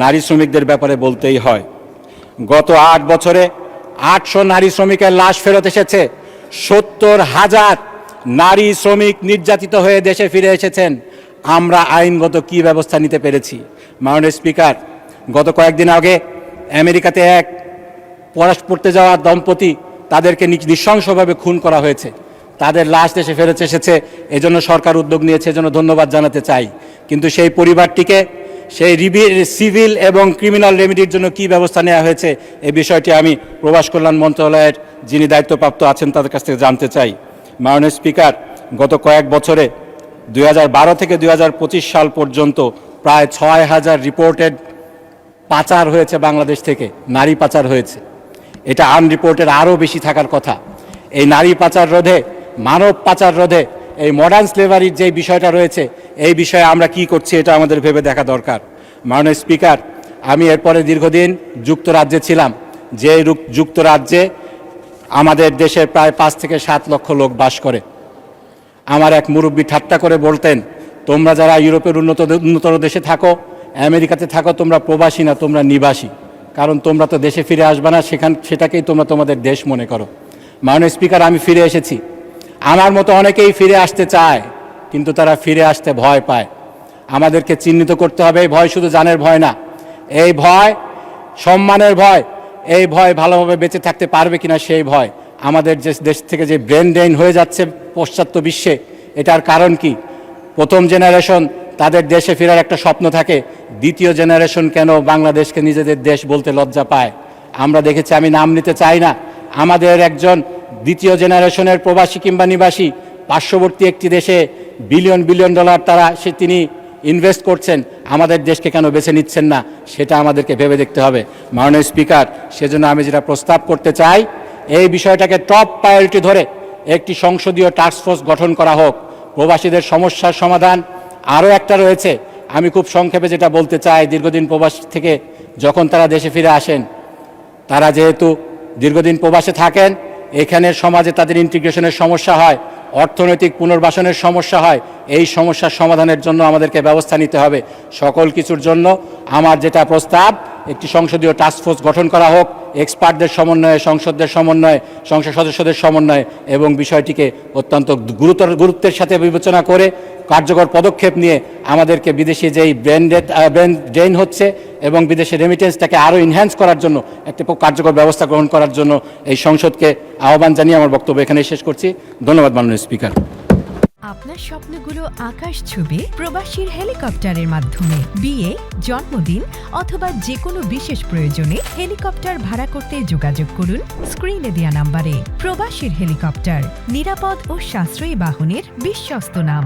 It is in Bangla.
নারী শ্রমিকদের ব্যাপারে বলতেই হয়। গত 8 বছরে 800 নারী শ্রমিকের লাশ ফেরত এসেছে। 70,000 নারী শ্রমিক নির্যাতিত হয়ে দেশে ফিরে এসেছেন। আমরা আইনগত কি ব্যবস্থা নিতে পেরেছি? মাননীয় স্পিকার, গত কয়েকদিন আগে আমেরিকাতে এক পড়তে যাওয়া দম্পতি, তাদেরকে নৃশংসভাবে খুন করা হয়েছে। তাদের লাশ দেশে ফেরত এসেছে, এজন্য সরকার উদ্যোগ নিয়েছে, এজন্য ধন্যবাদ জানাতে চাই। কিন্তু সেই পরিবারটিকে সেই সিভিল এবং ক্রিমিনাল রেমিডির জন্য কি ব্যবস্থা নেওয়া হয়েছে, এই বিষয়টি আমি প্রবাস কল্যাণ মন্ত্রণালয়ের যিনি দায়িত্বপ্রাপ্ত আছেন তাদের কাছ থেকে জানতে চাই। মাননীয় স্পিকার, গত কয়েক বছরে 2012 থেকে 2025 সাল পর্যন্ত প্রায় 6,000 রিপোর্টেড পাচার হয়েছে বাংলাদেশ থেকে, নারী পাচার হয়েছে। এটা আনরিপোর্টেড আরও বেশি থাকার কথা। এই নারী পাচার রোধে, মানব পাচার রোধে, এই মডার্ন স্লেভারির যে বিষয়টা রয়েছে, এই বিষয়ে আমরা কি করছি এটা আমাদের ভেবে দেখা দরকার। মাননীয় স্পিকার, আমি এরপরে দীর্ঘদিন যুক্তরাজ্যে ছিলাম, যে যুক্তরাজ্যে আমাদের দেশের প্রায় 5 থেকে 7 লক্ষ লোক বাস করে। আমার এক মুরব্বী ঠাট্টা করে বলতেন, তোমরা যারা ইউরোপের উন্নতর দেশে থাকো, আমেরিকাতে থাকো, তোমরা প্রবাসী না, তোমরা নিবাসী। কারণ তোমরা তো দেশে ফিরে আসবে না, সেটাকেই তোমরা তোমাদের দেশ মনে করো। মাননীয় স্পিকার, আমি ফিরে এসেছি। আমার মতো অনেকেই ফিরে আসতে চায়, কিন্তু তারা ফিরে আসতে ভয় পায়। আমাদেরকে চিহ্নিত করতে হবে, এই ভয় শুধু জানের ভয় না, এই ভয় সম্মানের ভয়, এই ভয় ভালোভাবে বেঁচে থাকতে পারবে কিনা সেই ভয়। আমাদের যে দেশ থেকে যে ব্রেন ড্রেন হয়ে যাচ্ছে পাশ্চাত্য বিশ্বে, এটার কারণ কি? প্রথম জেনারেশন তাদের দেশে ফেরার একটা স্বপ্ন থাকে, দ্বিতীয় জেনারেশন কেন বাংলাদেশকে নিজেদের দেশ বলতে লজ্জা পায়। আমরা দেখেছি, আমি নাম নিতে চাই না, আমাদের একজন দ্বিতীয় জেনারেশনের প্রবাসী কিংবা নিবাসী পার্শ্ববর্তী একটি দেশে বিলিয়ন বিলিয়ন ডলার তিনি ইনভেস্ট করছেন। আমাদের দেশকে কেন বেছে নিচ্ছেন না, সেটা আমাদেরকে ভেবে দেখতে হবে। মাননীয় স্পিকার, সেজন্য আমি যেটা প্রস্তাব করতে চাই, এই বিষয়টাকে টপ প্রায়োরিটি ধরে একটি সংসদীয় টাস্কফোর্স গঠন করা হোক। প্রবাসীদের সমস্যার সমাধান আরও একটা রয়েছে, আমি খুব সংক্ষেপে যেটা বলতে চাই। দীর্ঘদিন প্রবাস থেকে যখন তারা দেশে ফিরে আসেন, তারা যেহেতু দীর্ঘদিন প্রবাসে থাকেন, এখানের সমাজে তাদের ইন্টিগ্রেশনের সমস্যা হয়, অর্থনৈতিক পুনর্বাসনের সমস্যা হয়। এই সমস্যার সমাধানের জন্য আমাদেরকে ব্যবস্থা নিতে হবে। সকল কিছুর জন্য আমার যেটা প্রস্তাব, একটি সংসদীয় টাস্কফোর্স গঠন করা হোক, এক্সপার্টদের সমন্বয়ে, সংসদের সমন্বয়ে, সংসদ সদস্যদের সমন্বয়ে, এবং বিষয়টিকে অত্যন্ত গুরুত্বের সাথে বিবেচনা করে কার্যকর পদক্ষেপ নিয়ে আমাদেরকে বিদেশি যেই ব্রেন ড্রেন হচ্ছে এবং বিদেশি রেমিটেন্সটাকে আরও এনহ্যান্স করার জন্য একটা কার্যকর ব্যবস্থা গ্রহণ করার জন্য এই সংসদকে আহ্বান জানিয়ে আমার বক্তব্য এখানে শেষ করছি। ধন্যবাদ মাননীয় স্পিকার। আপনার স্বপ্নগুলো আকাশ ছুবে প্রবাসীর হেলিকপ্টারের মাধ্যমে। বিয়ে, জন্মদিন অথবা যে কোনো বিশেষ প্রয়োজনে হেলিকপ্টার ভাড়া করতে যোগাযোগ করুন স্ক্রিনে দেয়া নাম্বারে। প্রবাসীর হেলিকপ্টার, নিরাপদ ও সাশ্রয়ী বাহনের বিশ্বস্ত নাম।